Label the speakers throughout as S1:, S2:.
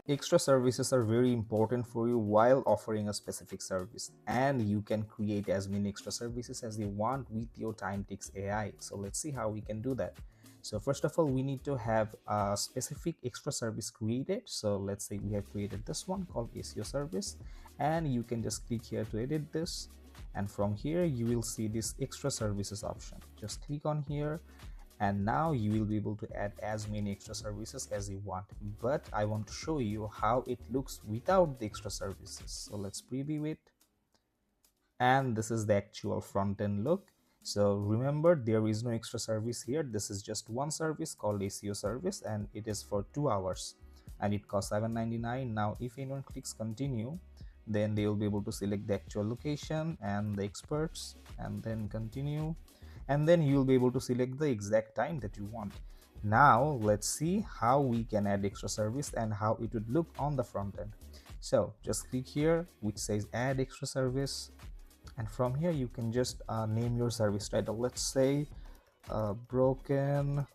S1: Extra services are very important for you while offering a specific service, and you can create as many extra services as you want with your Timetics AI. So let's see how we can do that. So first of all, we need to have a specific extra service created. So let's say we have created this one called SEO service, and you can just click here to edit this, and from here you will see this extra services option. Just click on here, and now you will be able to add as many extra services as you want. But I want to show you how it looks without the extra services. So let's preview it, and this is the actual front end look. So remember, there is no extra service here. This is just one service called SEO service, and it is for 2 hours, and it costs $7.99. Now if anyone clicks continue, then they will be able to select the actual location and the experts, and then continue, and then you'll be able to select the exact time that you want. Now let's see how we can add extra service and how it would look on the front end. So just click here which says add extra service, and from here you can just name your service title. Let's say broken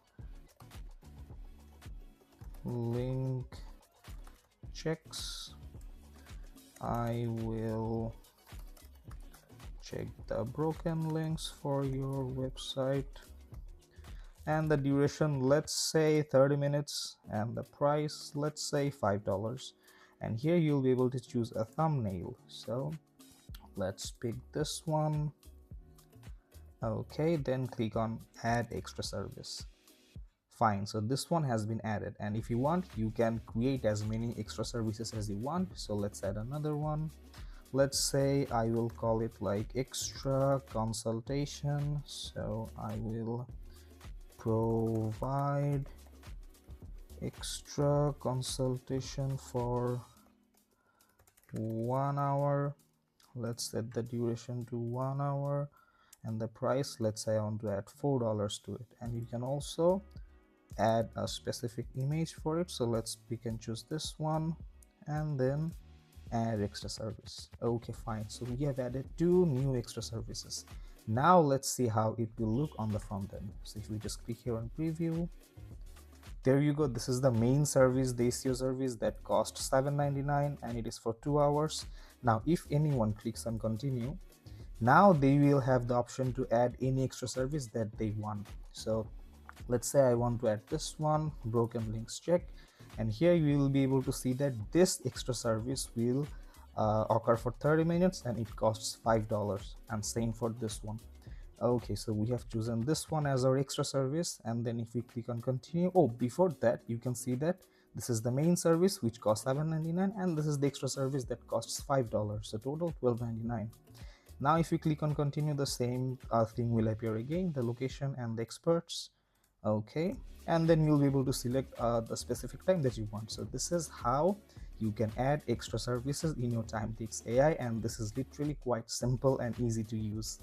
S1: link checks. I will check the broken links for your website, and the duration, let's say 30 minutes, and the price, let's say $5. And here you'll be able to choose a thumbnail. So let's pick this one. Okay, then click on add extra service. Fine, so this one has been added, and if you want, you can create as many extra services as you want. So let's add another one. Let's say I will call it like extra consultation. So I will provide extra consultation for 1 hour. Let's set the duration to 1 hour, and the price, let's say I want to add $4 to it. And you can also add a specific image for it. So let's pick and choose this one, and then add extra service. Okay, fine, so we have added 2 new extra services. Now let's see how it will look on the front end. So if we just click here on preview, there you go. This is the main service, the SEO service, that costs $7.99, and it is for 2 hours. Now if anyone clicks on continue, now they will have the option to add any extra service that they want. So let's say I want to add this one, broken links check, and here you will be able to see that this extra service will occur for 30 minutes and it costs $5, and same for this one. Okay, so we have chosen this one as our extra service, and then if we click on continue, oh, before that you can see that this is the main service which costs $7.99, and this is the extra service that costs $5, so total $12.99. Now if you click on continue, the same thing will appear again, the location and the experts. Okay, and then you'll be able to select the specific time that you want. So this is how you can add extra services in your Timetics AI, and this is literally quite simple and easy to use.